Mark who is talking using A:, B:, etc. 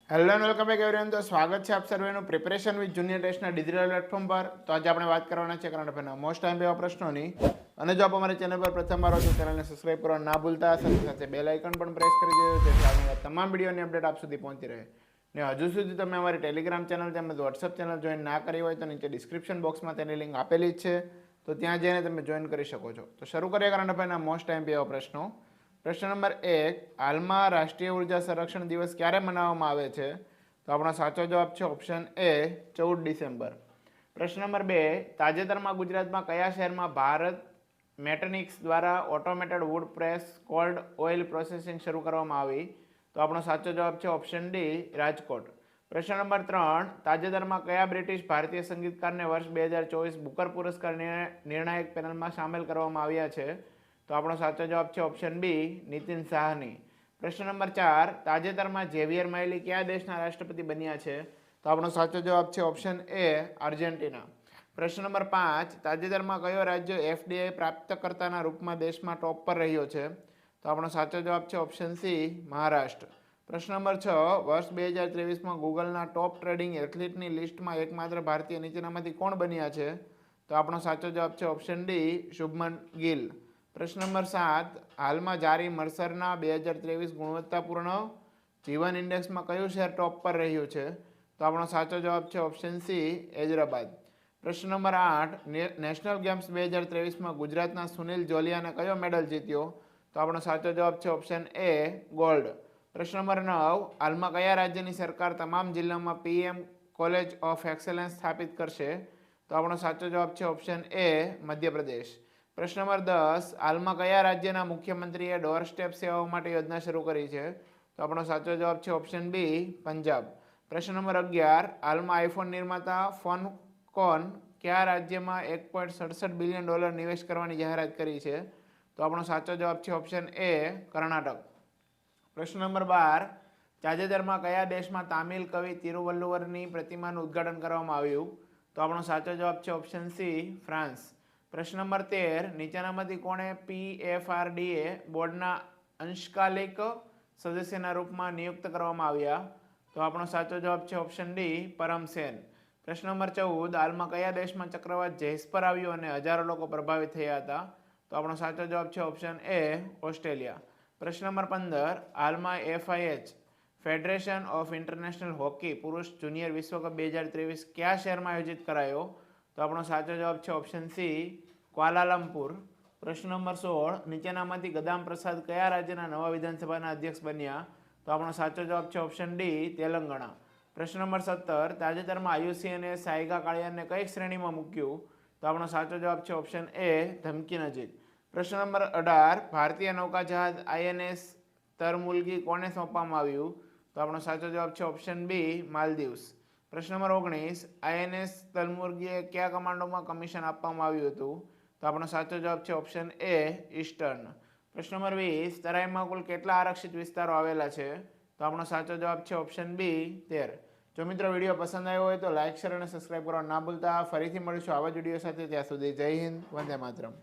A: Hello and welcome back everyone. તો સ્વાગત છે આપ સર્વેનું પ્રિપેરેશન વિથ જુનિયર ટેસ્ટના ડિજિટલ પ્લેટફોર્મ પર। તો આજે આપણે વાત કરવાના છે કરંટ અફેરના મોસ્ટ ટાઈમ એવા પ્રશ્નોની। અને જો આપ અમારી ચેનલ પર પ્રથમવાર હો તો ચેનલને સબસ્ક્રાઇબ કરવા ના ભૂલતા, સાથે સાથે બેલ આઇકન પણ પ્રેસ કરી દેજો જેથી આવનારા તમામ વિડીયોની અપડેટ આપ સુધી પહોંચી રહે। ને હજુ સુધી તમે અમારી ટેલિગ્રામ ચેનલ તેમજ વોટ્સઅપ ચેનલ જોઈન ના કરી હોય તો નીચે ડિસ્ક્રિપ્શન બોક્સમાં તેની લિંક આપેલી જ છે, તો ત્યાં જઈને તમે જોઈન કરી શકો છો। તો શરૂ કરીએ કરંટ અફેરના મોસ્ટ ટાઈમ એવા પ્રશ્નો। પ્રશ્ન નંબર 1, હાલમાં રાષ્ટ્રીય ઉર્જા સંરક્ષણ દિવસ ક્યારે મનાવવામાં આવે છે? તો આપણો સાચો જવાબ છે ઓપ્શન એ 14 ડિસેમ્બર। પ્રશ્ન નંબર 2, તાજેતરમાં ગુજરાતમાં કયા શહેરમાં ભારત મેટનિક્સ દ્વારા automated wood press cold oil processing શરૂ કરવામાં આવી? તો આપણો સાચો જવાબ છે ઓપ્શન ડી, રાજકોટ। પ્રશ્ન નંબર 3, તાજેતરમાં કયા બ્રિટિશ ભારતીય સંગીતકારને વર્ષ 2024 બુકર પુરસ્કાર નિર્ણાયક પેનલમાં સામેલ કરવામાં આવ્યા છે? તો આપણો સાચો જવાબ છે ઓપ્શન બી, નીતિન સાહની। પ્રશ્ન નંબર 4, તાજેતરમાં ઝેવિયર માઇલી કયા દેશના રાષ્ટ્રપતિ બન્યા છે? તો આપણો સાચો જવાબ છે ઓપ્શન એ, આર્જેન્ટિના। પ્રશ્ન નંબર 5, તાજેતરમાં કયો રાજ્ય એફડીઆઈ પ્રાપ્તકર્તાના રૂપમાં દેશમાં ટોપ પર રહ્યો છે? તો આપણો સાચો જવાબ છે ઓપ્શન સી, મહારાષ્ટ્ર। પ્રશ્ન નંબર 6, વર્ષ 2023માં ગૂગલના ટોપ ટ્રેડિંગ એથ્લીટની લિસ્ટમાં એકમાત્ર ભારતીય નીચેનામાંથી કોણ બન્યા છે? તો આપણો સાચો જવાબ છે ઓપ્શન ડી, શુભમન ગિલ। પ્રશ્ન નંબર 7, હાલમાં જારી મર્સરના 2023 ગુણવત્તાપૂર્ણ જીવન ઇન્ડેક્સમાં કયું શહેર ટોપ પર રહ્યું છે? તો આપણો સાચો જવાબ છે ઓપ્શન સી, હૈદરાબાદ। પ્રશ્ન નંબર 8, નેશનલ ગેમ્સ 2023માં ગુજરાતના સુનિલ જોલિયાને કયો મેડલ જીત્યો? તો આપણો સાચો જવાબ છે ઓપ્શન એ, ગોલ્ડ। પ્રશ્ન નંબર 9, હાલમાં કયા રાજ્યની સરકાર તમામ જિલ્લામાં પીએમ કોલેજ ઓફ એક્સેલન્સ સ્થાપિત કરશે? તો આપણો સાચો જવાબ છે ઓપ્શન એ, મધ્યપ્રદેશ। પ્રશ્ન નંબર 10, હાલમાં કયા રાજ્યના મુખ્યમંત્રીએ ડોર સ્ટેપ સેવાઓ માટે યોજના શરૂ કરી છે? તો આપણો સાચો જવાબ છે ઓપ્શન બી, પંજાબ। પ્રશ્ન નંબર 11, હાલમાં આઈફોન નિર્માતા ફોનકોન કયા રાજ્યમાં $1.67 બિલિયન નિવેશ કરવાની જાહેરાત કરી છે? તો આપણો સાચો જવાબ છે ઓપ્શન એ, કર્ણાટક। પ્રશ્ન નંબર 12, તાજેતરમાં કયા દેશમાં તામિલ કવિ તિરુવલ્લુવરની પ્રતિમાનું ઉદ્ઘાટન કરવામાં આવ્યું? તો આપણો સાચો જવાબ છે ઓપ્શન સી, ફ્રાન્સ। પ્રશ્ન નંબર 13, નીચેનામાંથી કોણે પીએફઆરડીએ બોર્ડના અંશકાલિક સદસ્યના રૂપમાં નિયુક્ત કરવામાં આવ્યા? તો આપણો સાચો જવાબ છે ઓપ્શન ડી, પરમસેન। પ્રશ્ન નંબર 14, હાલમાં કયા દેશમાં ચક્રવાત જેસ્પર આવ્યું અને હજારો લોકો પ્રભાવિત થયા હતા? તો આપણો સાચો જવાબ છે ઓપ્શન એ, ઓસ્ટ્રેલિયા। પ્રશ્ન નંબર 15, હાલમાં FIH federation of international hockey પુરુષ જુનિયર વિશ્વકપ 2023 કયા શહેરમાં આયોજિત કરાયો? તો આપણો સાચો જવાબ છે ઓપ્શન સી, ક્વાલાલંપુર। પ્રશ્ન નંબર 16, નીચેનામાંથી ગદામ પ્રસાદ કયા રાજ્યના નવા વિધાનસભાના અધ્યક્ષ બન્યા? તો આપણો સાચો જવાબ છે ઓપ્શન ડી, તેલંગાણા। પ્રશ્ન નંબર 17, તાજેતરમાં આયુસીએને સાયગા કાળિયાને કઈ શ્રેણીમાં મૂક્યું? તો આપણો સાચો જવાબ છે ઓપ્શન એ, ધમકી નજીક। પ્રશ્ન નંબર 18, ભારતીય નૌકા જહાજ આઈએનએસ તરમુલગી કોને સોંપવામાં આવ્યું? તો આપણો સાચો જવાબ છે ઓપ્શન બી, માલદીવ્સ। પ્રશ્ન નંબર 19, આઈએનએસ તરમુલગીએ કયા કમાન્ડોમાં કમિશન આપવામાં આવ્યું હતું? તો આપણો સાચો જવાબ છે ઓપ્શન એ, ઈસ્ટર્ન। પ્રશ્ન નંબર 20, તરાઈમાં કુલ કેટલા આરક્ષિત વિસ્તારો આવેલા છે? તો આપણો સાચો જવાબ છે ઓપ્શન બી, 13। જો મિત્રો વિડીયો પસંદ આવ્યો હોય તો લાઇક, શેર અને સબસ્ક્રાઇબ કરવા ના ભૂલતા। ફરીથી મળીશું આવા જ વિડીયો સાથે, ત્યાં સુધી જય હિન્દ, વંદે માતરમ।